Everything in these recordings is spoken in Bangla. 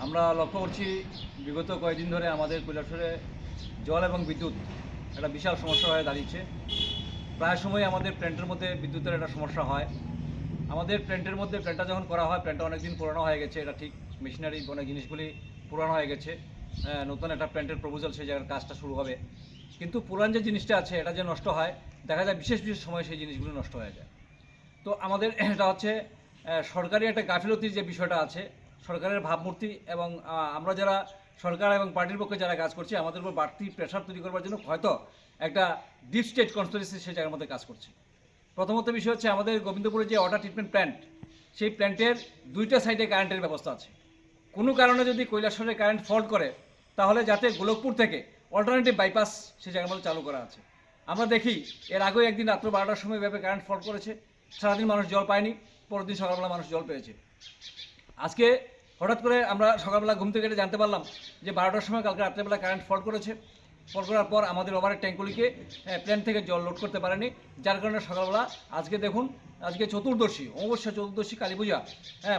আমরা লক্ষ্য করছি বিগত কয়েকদিন ধরে আমাদের কৈলাসহরে জল এবং বিদ্যুৎ একটা বিশাল সমস্যা হয়ে দাঁড়িয়েছে। প্রায় সময় আমাদের প্ল্যান্টের মধ্যে বিদ্যুতের একটা সমস্যা হয়। আমাদের প্ল্যান্টের মধ্যে প্ল্যান্টটা যখন করা হয়, প্ল্যান্টটা অনেক দিন পুরানো হয়ে গেছে, এটা ঠিক। মেশিনারি অনেক জিনিসগুলি পুরানো হয়ে গেছে। নতুন একটা প্ল্যান্টের প্রপোজাল সেই জায়গার কাজটা শুরু হবে, কিন্তু পুরান যে জিনিসটা আছে এটা যে নষ্ট হয়, দেখা যায় বিশেষ বিশেষ সময় সেই জিনিসগুলো নষ্ট হয়ে যায়। তো আমাদের এটা হচ্ছে সরকারি একটা গাফিলতির যে বিষয়টা আছে, সরকারের ভাবমূর্তি এবং আমরা যারা সরকার এবং পার্টির পক্ষে যারা কাজ করছি, আমাদের উপর বাড়তি প্রেশার তৈরি করবার জন্য হয়তো একটা ডিপ স্টেট কনস্পিরেসি সেই জায়গার মধ্যে কাজ করছে। প্রথমত বিষয় হচ্ছে আমাদের গোবিন্দপুরে যে ওয়াটার ট্রিটমেন্ট প্ল্যান্ট, সেই প্ল্যান্টের দুইটা সাইডে কারেন্টের ব্যবস্থা আছে। কোনো কারণে যদি কৈলাসহরে কারেন্ট ফল্ট করে, তাহলে যাতে গোলকপুর থেকে অল্টারনেটিভ বাইপাস সেই জায়গার মধ্যে চালু করা আছে। আমরা দেখি এর আগেও একদিন রাত্র 12টার সময় এভাবে কারেন্ট ফল্ট করেছে, সারাদিন মানুষ জল পায়নি, পরের দিন সকালবেলা মানুষ জল পেয়েছে। আজকে হঠাৎ করে আমরা সকালবেলা ঘুম থেকে জানতে পারলাম যে 12টার সময় কালকে রাত্রেবেলা কারেন্ট ফল্ট করেছে। ফল্ট করার পর আমাদের ওভারের ট্যাঙ্কগুলিকে প্ল্যান্ট থেকে জল লোড করতে পারেনি, যার কারণে সকালবেলা আজকে দেখুন, আজকে চতুর্দশী, অমাবস্যা চতুর্দশী, কালী পূজা,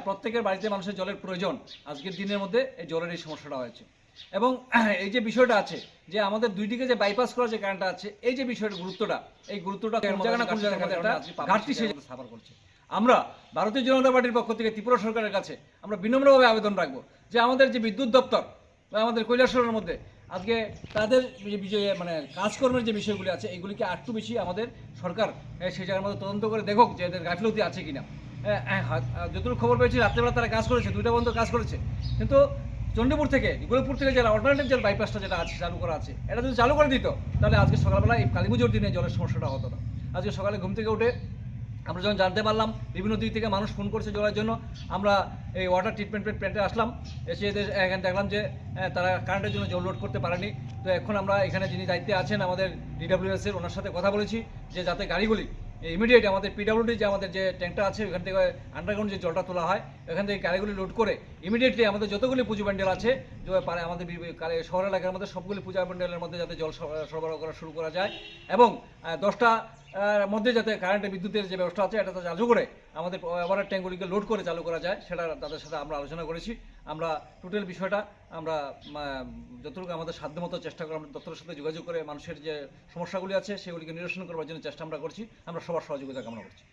প্রত্যেকের বাড়িতে মানুষের জলের প্রয়োজন। আজকের দিনের মধ্যে এই জলের এই সমস্যাটা হয়েছে। এবং এই যে বিষয়টা আছে যে আমাদের দুই দিকে যে বাইপাস করা যে কারেন্টটা আছে, এই যে বিষয়টার গুরুত্বটা, এই গুরুত্বটা কোন জায়গা না কোন জায়গায় ঘাটতি সেই সাফার করছে। আমরা ভারতীয় জনতা পার্টির পক্ষ থেকে ত্রিপুরা সরকারের কাছে আমরা বিনম্রভাবে আবেদন রাখবো যে আমাদের যে বিদ্যুৎ দপ্তর বা আমাদের কৈলাসহরের মধ্যে আজকে তাদের যে বিষয়ে কাজকর্মের যে বিষয়গুলি আছে, এইগুলিকে আরেকটু বেশি আমাদের সরকার সেই জায়গার মধ্যে তদন্ত করে দেখুক যে এদের গাফিলতি আছে কিনা। যতটুকু খবর পেয়েছি রাত্রেবেলা তারা কাজ করেছে, 2টা পর্যন্ত কাজ করেছে, কিন্তু চণ্ডীপুর থেকে গোলকপুর থেকে যারা অল্টারনেটিভ যে বাইপাসটা যেটা আছে চালু করা আছে, এটা যদি চালু করে দিত, তাহলে আজকে সকালবেলা এই কালী পুজোর দিনে জলের সমস্যাটা হতো না। আজকে সকালে ঘুম থেকে উঠে আমরা যখন জানতে পারলাম বিভিন্ন দিক থেকে মানুষ ফোন করছে জলের জন্য, আমরা এই ওয়াটার ট্রিটমেন্ট প্ল্যান্টে আসলাম। এসে এদের এখানে দেখলাম যে তারা কারেন্টের জন্য জল লোড করতে পারেনি। তো এখন আমরা এখানে যিনি দায়িত্বে আছেন আমাদের ডিডব্লিউএস-এর, ওনার সাথে কথা বলেছি যে যাতে গাড়িগুলি ইমিডিয়েট আমাদের পিডব্লিউডি যে আমাদের যে ট্যাঙ্কটা আছে ওখান থেকে আন্ডারগ্রাউন্ড যে জলটা তোলা হয়, ওখান থেকে গাড়িগুলি লোড করে ইমিডিয়েটলি আমাদের যতগুলি পুজো প্যান্ডেল আছে যে পারে আমাদের শহর এলাকার মধ্যে সবগুলি পূজা প্যান্ডেলের মধ্যে যাতে জল সরবরাহ করা শুরু করা যায়, এবং 10টা মধ্যে যাতে কারেন্টের বিদ্যুতের যে ব্যবস্থা আছে এটা চালু করে আমাদের ওভারের ট্যাঙ্কগুলিকে লোড করে চালু করা যায়, সেটা তাদের সাথে আমরা আলোচনা করেছি। আমরা টোটাল বিষয়টা আমরা যতটুকু আমাদের সাধ্যমতো চেষ্টা করে আমরা দপ্তরের সাথে যোগাযোগ করে মানুষের যে সমস্যাগুলি আছে সেগুলিকে নিরসন করবার জন্য চেষ্টা আমরা করছি। আমরা সবার সহযোগিতা কামনা করছি।